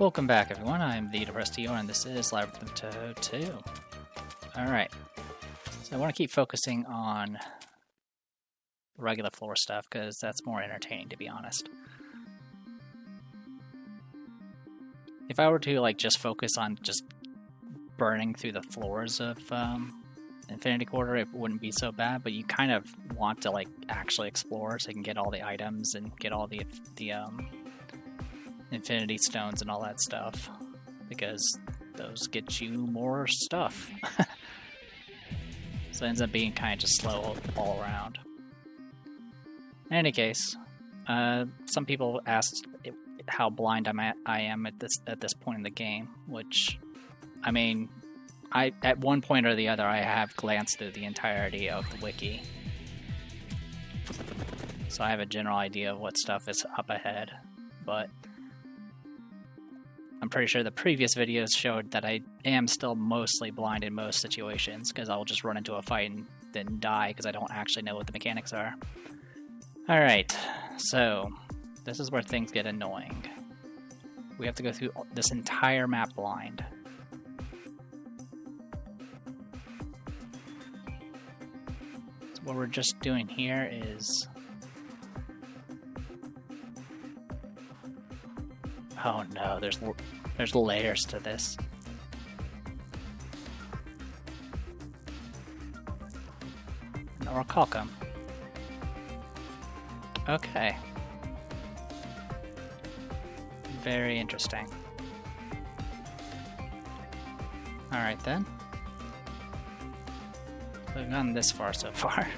Welcome back, everyone. I'm the Depressed Eeyore, and this is Labyrinth of Touhou 2. Alright, so I want to keep focusing on the regular floor stuff, because that's more entertaining, to be honest. If I were to, just focus on just burning through the floors of Infinity Quarter, it wouldn't be so bad, but you kind of want to, actually explore so you can get all the items and get all the Infinity Stones and all that stuff, because those get you more stuff. So it ends up being kind of just slow all around. In any case, some people asked how blind I am at this point in the game, which, I mean, at one point or the other I have glanced through the entirety of the wiki, so I have a general idea of what stuff is up ahead, but I'm pretty sure the previous videos showed that I am still mostly blind in most situations, because I'll just run into a fight and then die because I don't actually know what the mechanics are. Alright, so this is where things get annoying. We have to go through this entire map blind. So what we're just doing here is... Oh no, there's layers to this. Or Calcum. Okay. Very interesting. Alright then. We've gone this far so far.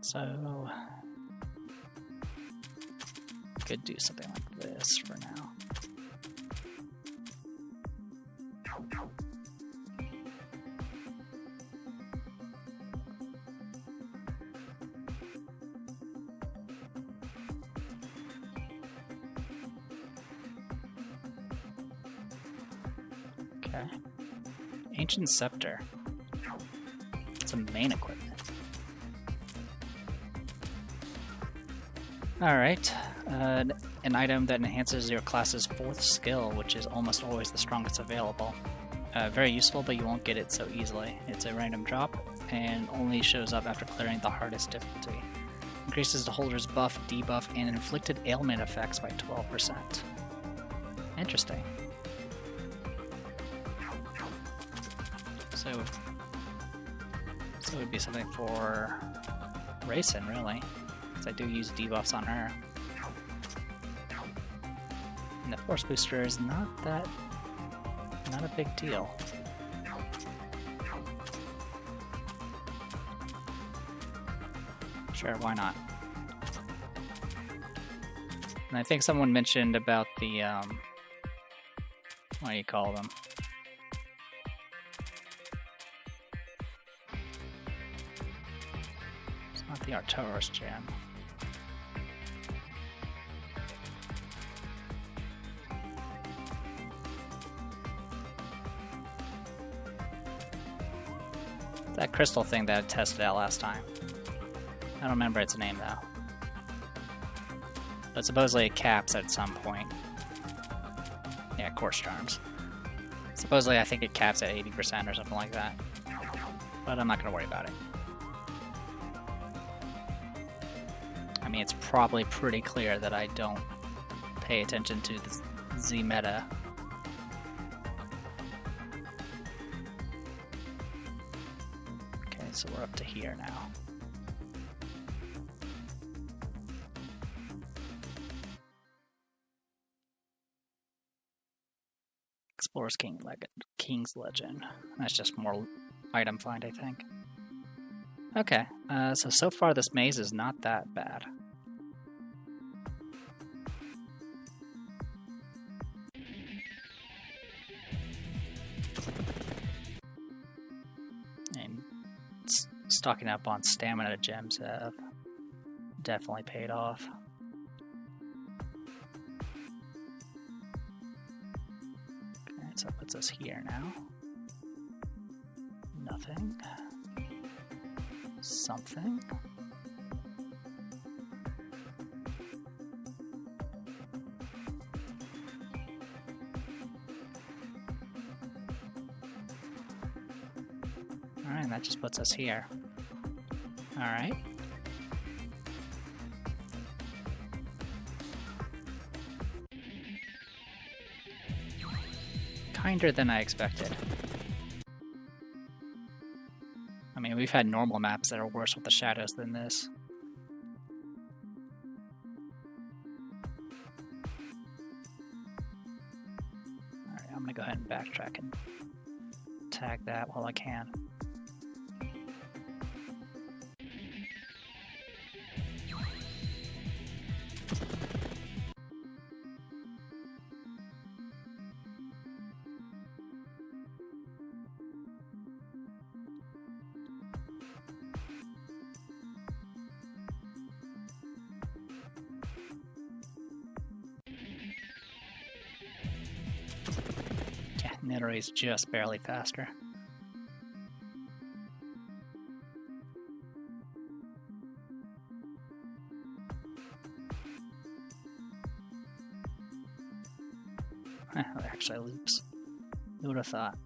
So, could do something like this for now. Okay. Ancient Scepter. It's a main equipment. Alright, an item that enhances your class's 4th skill, which is almost always the strongest available. Very useful, but you won't get it so easily. It's a random drop, and only shows up after clearing the hardest difficulty. Increases the holder's buff, debuff, and inflicted ailment effects by 12%. Interesting. So it would be something for Racing, really. I do use debuffs on her. And the Force Booster is not a big deal. Sure, why not? And I think someone mentioned about the, what do you call them? It's not the Arcturus gem. That crystal thing that I tested out last time. I don't remember its name though. But supposedly it caps at some point. Yeah, Quartz Charms. Supposedly I think it caps at 80% or something like that. But I'm not going to worry about it. I mean, it's probably pretty clear that I don't pay attention to the Z meta. So we're up to here now. Explorer's King's Legend. That's just more item find, I think. Okay, so far this maze is not that bad. stocking up on stamina gems have definitely paid off. Okay, so that puts us here now. Nothing. Something. Alright, and that just puts us here. Alright. Kinder than I expected. I mean, we've had normal maps that are worse with the shadows than this. Alright, I'm gonna go ahead and backtrack and tag that while I can. Nidori's just barely faster. It actually loops. Who would have thought?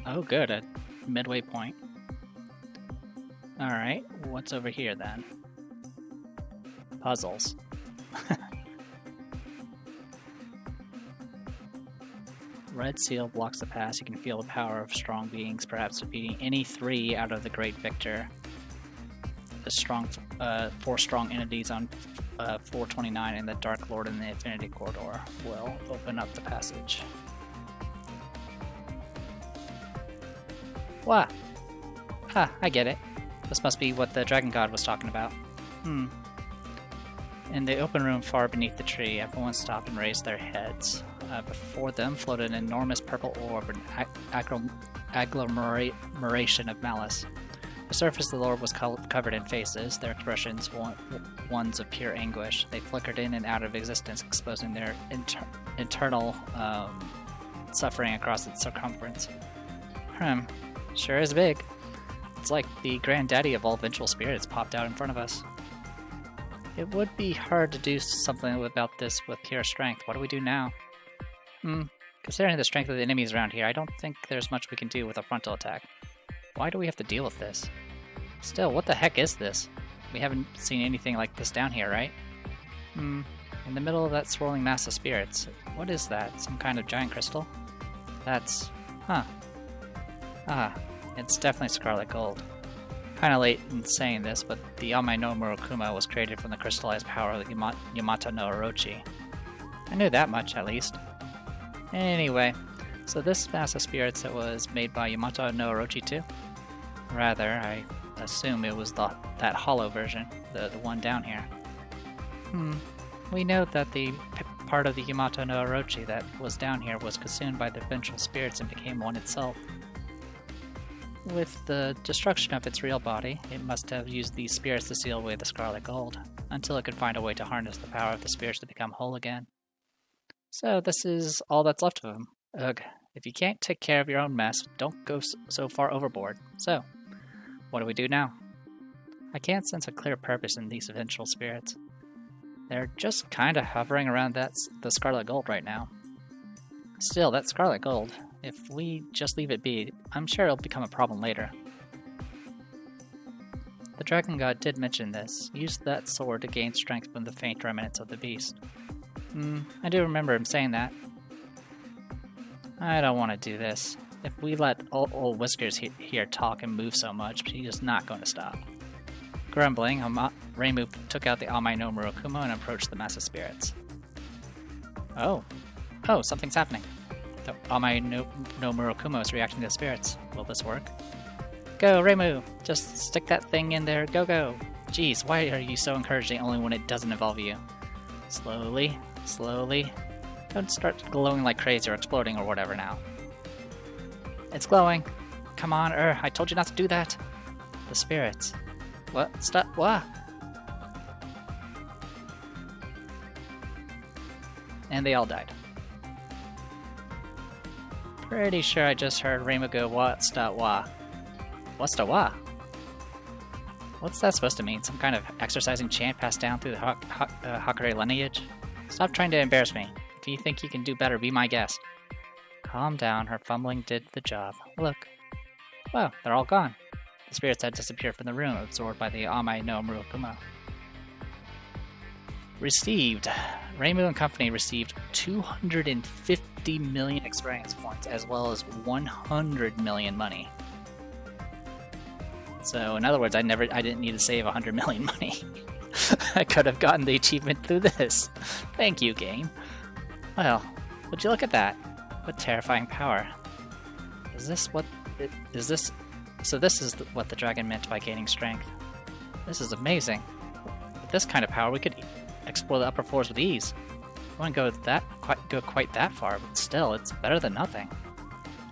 Oh good, a midway point. Alright, what's over here then? Puzzles. Red seal blocks the pass. You can feel the power of strong beings, perhaps defeating any 3 out of the Great Victor. The strong, 4 strong entities on 429 and the Dark Lord in the Infinity Corridor will open up the passage. What? Ah, I get it. This must be what the Dragon God was talking about. In the open room far beneath the tree, everyone stopped and raised their heads. Before them floated an enormous purple orb, an agglomeration of malice. The surface of the orb was covered in faces, their expressions ones of pure anguish. They flickered in and out of existence, exposing their internal suffering across its circumference. Sure is big. It's like the granddaddy of all vengeful spirits popped out in front of us. It would be hard to do something about this with pure strength. What do we do now? Considering the strength of the enemies around here, I don't think there's much we can do with a frontal attack. Why do we have to deal with this? Still, what the heck is this? We haven't seen anything like this down here, right? In the middle of that swirling mass of spirits. What is that? Some kind of giant crystal? That's... it's definitely scarlet gold. Kinda late in saying this, but the Yamai no Murokuma was created from the crystallized power of the Yamato no Orochi. I knew that much, at least. Anyway, so this mass of spirits that was made by Yamato no Orochi too? Rather, I assume it was that hollow version, the one down here. We know that the part of the Yamato no Orochi that was down here was consumed by the vengeful spirits and became one itself. With the destruction of its real body, it must have used these spirits to seal away the scarlet gold, until it could find a way to harness the power of the spirits to become whole again. So this is all that's left of them. Ugh, if you can't take care of your own mess, don't go so far overboard. So, what do we do now? I can't sense a clear purpose in these vengeful spirits. They're just kinda hovering around the scarlet gold right now. Still, that scarlet gold, if we just leave it be, I'm sure it'll become a problem later. The dragon god did mention this. Use that sword to gain strength from the faint remnants of the beast. I do remember him saying that. I don't want to do this. If we let old Whiskers here talk and move so much, he is not going to stop. Grumbling, Reimu took out the Amai no Murakumo and approached the mass of spirits. Oh, something's happening. The Amai no Murakumo is reacting to the spirits. Will this work? Go, Reimu! Just stick that thing in there. Go, go! Jeez, why are you so encouraging only when it doesn't involve you? Slowly, slowly. Don't start glowing like crazy or exploding or whatever now. It's glowing. Come on, I told you not to do that. The spirits. What? Stop. What? And they all died. Pretty sure I just heard Reimu go, what's that wa? What's the wa? What's that supposed to mean? Some kind of exercising chant passed down through the Hakare lineage? Stop trying to embarrass me. If you think you can do better, be my guest. Calm down, her fumbling did the job. Look. Wow, they're all gone. The spirits had disappeared from the room, absorbed by the Amai no Murakumo. Received. Reimu and company received 250 million experience points, as well as 100 million money. So, in other words, I didn't need to save 100 million money. I could have gotten the achievement through this. Thank you, game. Well, would you look at that? What terrifying power. So this is what the dragon meant by gaining strength. This is amazing. With this kind of power, we could explore the upper floors with ease. I wouldn't go quite that far, but still, it's better than nothing.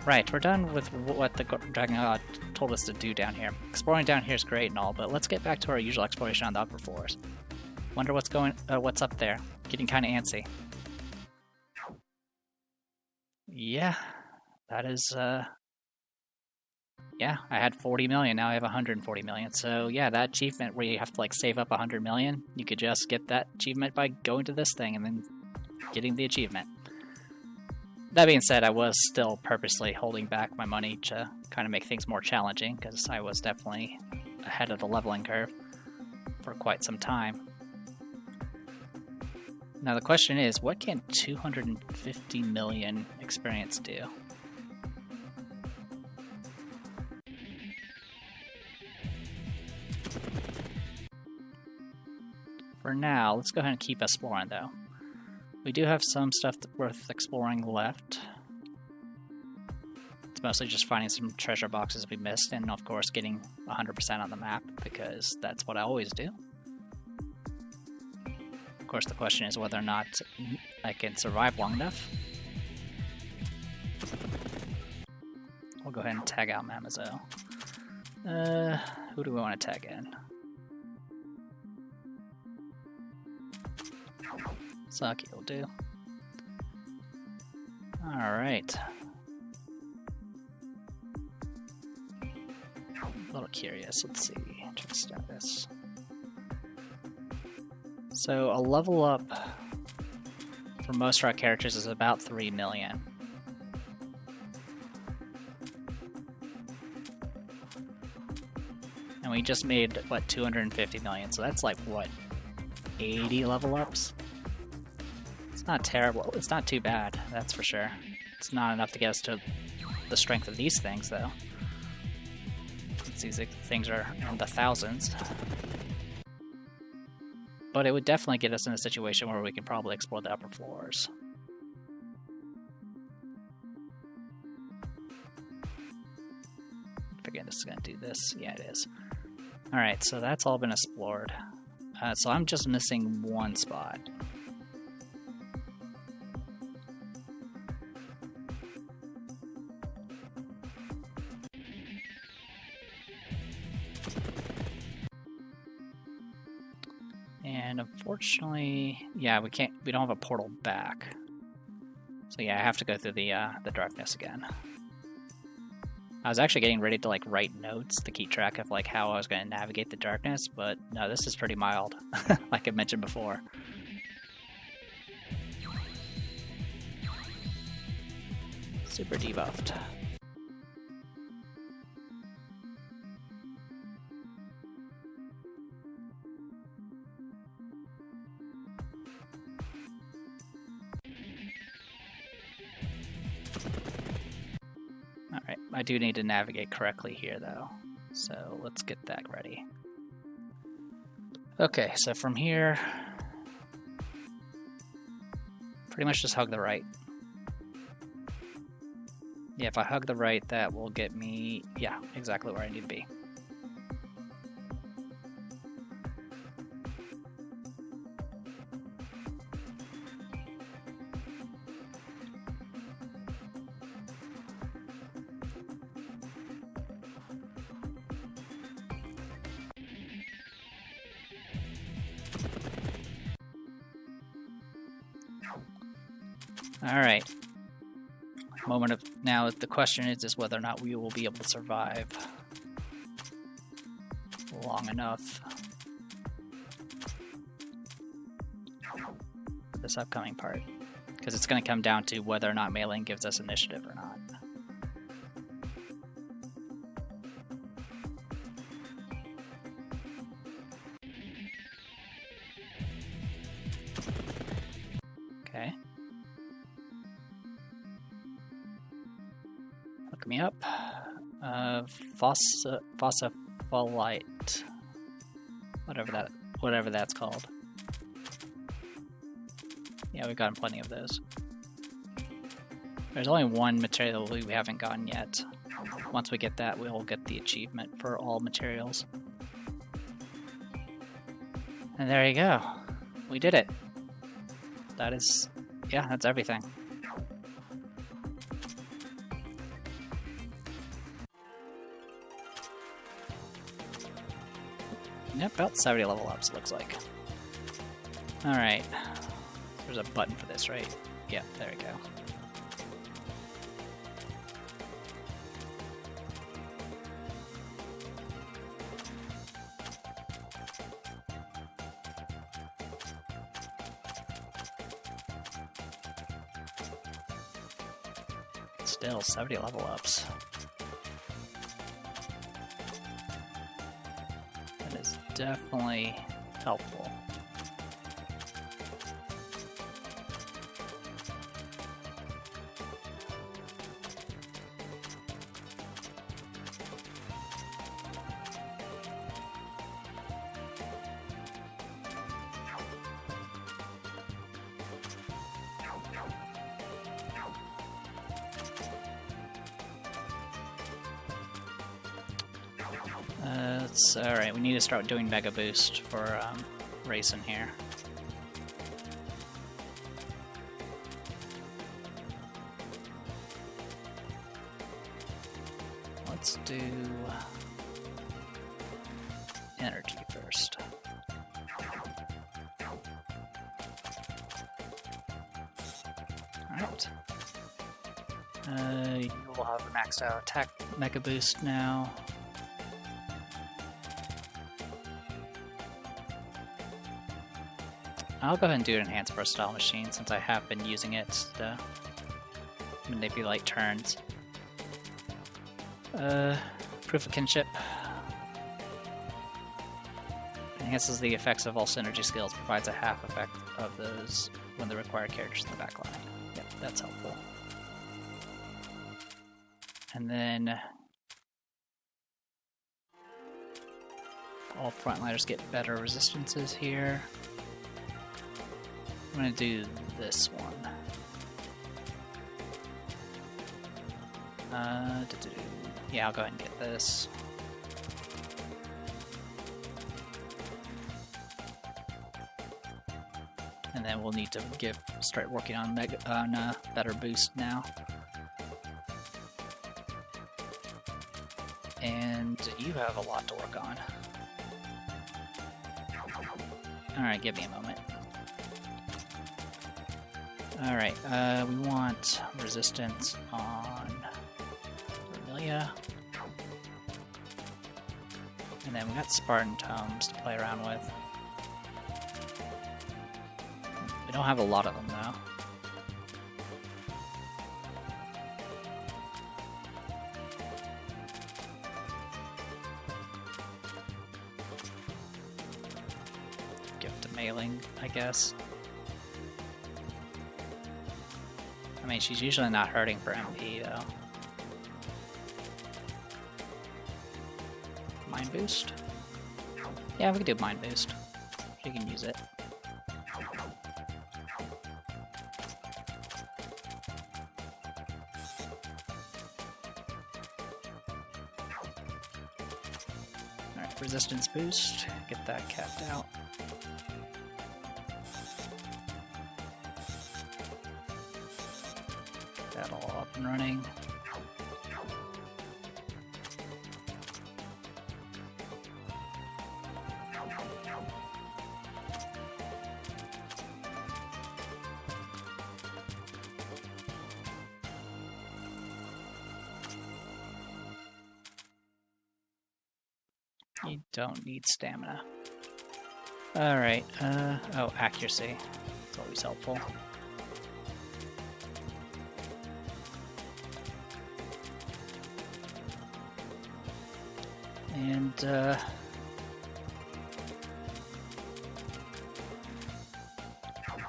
Right, we're done with what the dragon god told us to do down here. Exploring down here is great and all, but let's get back to our usual exploration on the upper floors. Wonder what's up there. Getting kind of antsy. Yeah, that is, yeah, I had 40 million, now I have 140 million. So yeah, that achievement where you have to like save up 100 million, you could just get that achievement by going to this thing and then getting the achievement. That being said, I was still purposely holding back my money to kind of make things more challenging, because I was definitely ahead of the leveling curve for quite some time. Now the question is, what can 250 million experience do? For now, let's go ahead and keep exploring though. We do have some stuff worth exploring left. It's mostly just finding some treasure boxes we missed, and of course getting 100% on the map, because that's what I always do. Of course, the question is whether or not I can survive long enough. We'll go ahead and tag out Mamazo. Who do we want to tag in? Saki will do. Alright. A little curious. Let's see. Check status. So a level up for most of our characters is about 3 million. And we just made, what, 250 million. So that's like, what, 80 level ups? It's not terrible. It's not too bad, that's for sure. It's not enough to get us to the strength of these things, though. These things are in the thousands. But it would definitely get us in a situation where we can probably explore the upper floors. I forget this is going to do this. Yeah, it is. Alright, so that's all been explored. So I'm just missing one spot. And unfortunately, yeah, we don't have a portal back. So yeah, I have to go through the darkness again. I was actually getting ready to like write notes to keep track of like how I was going to navigate the darkness, but no, this is pretty mild, like I mentioned before. Super debuffed. I do need to navigate correctly here, though. So let's get that ready. Okay, so from here, pretty much just hug the right. Yeah, if I hug the right, that will get me, yeah, exactly where I need to be. Alright. Moment of now the question is whether or not we will be able to survive long enough for this upcoming part. Because it's going to come down to whether or not mailing gives us initiative or not. Okay. Look me up. Phosphorite. Whatever that's called. Yeah, we've gotten plenty of those. There's only one material we haven't gotten yet. Once we get that, we'll get the achievement for all materials. And there you go. We did it. That is... yeah, that's everything. Yep, about 70 level ups, looks like. Alright. There's a button for this, right? Yeah, there we go. Still 70 level ups. That is definitely helpful. Alright, we need to start doing Mega Boost for racing here. Let's do energy first. Alright. You will have a maxed out attack Mega Boost now. I'll go ahead and do an Enhanced Versatile Machine since I have been using it to manipulate turns. Proof of Kinship. Enhances the effects of all synergy skills, provides a half effect of those when the required characters in the backline. Yep, that's helpful. And then all frontliners get better resistances here. I'm going to do this one. Yeah, I'll go ahead and get this. And then we'll need to start working on better boost now. And you have a lot to work on. Alright, give me a moment. Alright, we want resistance on Vermilia. And then we got Spartan Tomes to play around with. We don't have a lot of them though. Gift to Mailing, I guess. I mean, she's usually not hurting for MP, though. boost? Yeah, we can do mind boost. She can use it. Alright, resistance boost. Get that capped out. Get that all up and running. You don't need stamina. Alright, oh, accuracy. It's always helpful. And,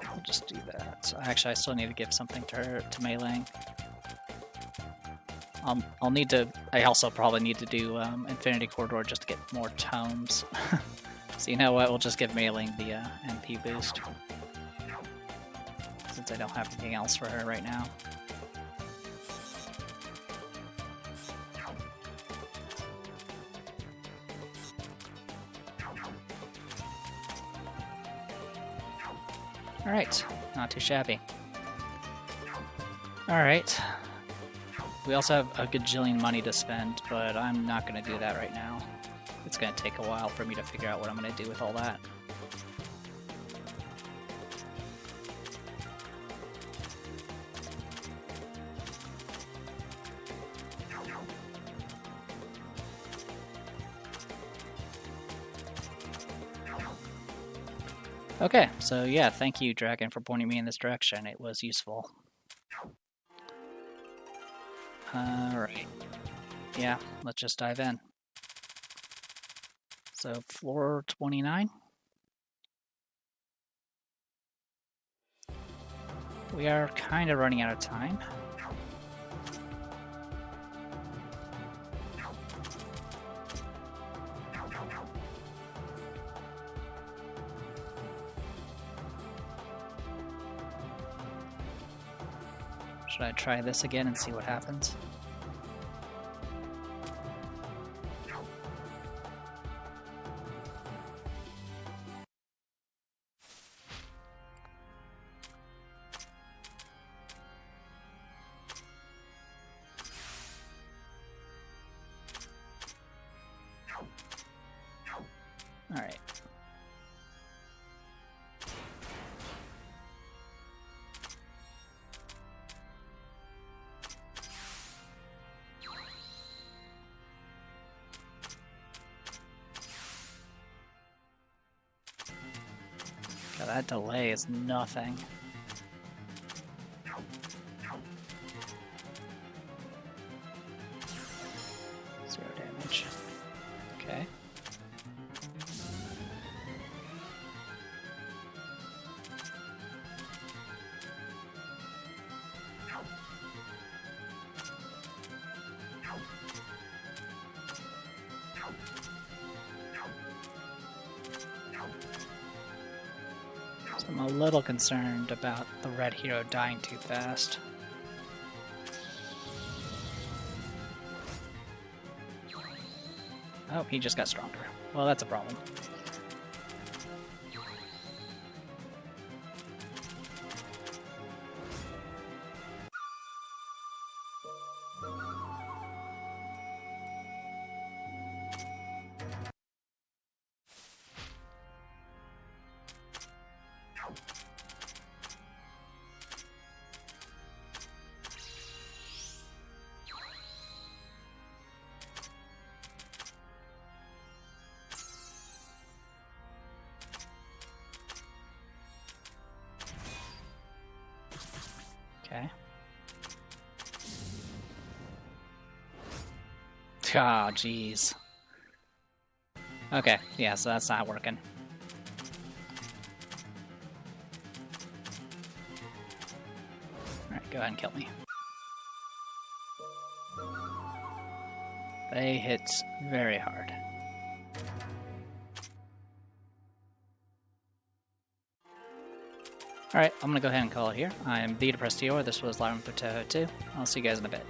I'll just do that. So actually, I still need to give something to her, to Mei Ling. I'll need to. I also probably need to do Infinity Corridor just to get more tomes. So you know what? We'll just give Mei Ling the MP boost, since I don't have anything else for her right now. All right, not too shabby. All right. We also have a gajillion money to spend, but I'm not going to do that right now. It's going to take a while for me to figure out what I'm going to do with all that. Okay, so yeah, thank you, Dragon, for pointing me in this direction. It was useful. Alright. Yeah, let's just dive in. So, floor 29. We are kind of running out of time. Should I try this again and see what happens? All right. God, that delay is nothing. Zero damage. Okay. So I'm a little concerned about the red hero dying too fast. Oh, he just got stronger. Well, that's a problem. Okay. Ah, jeez. Okay, yeah, so that's not working. Alright, go ahead and kill me. They hit very hard. Alright, I'm gonna go ahead and call it here. I am the Depressed Dior. This was Labyrinth of Touhou 2. I'll see you guys in a bit.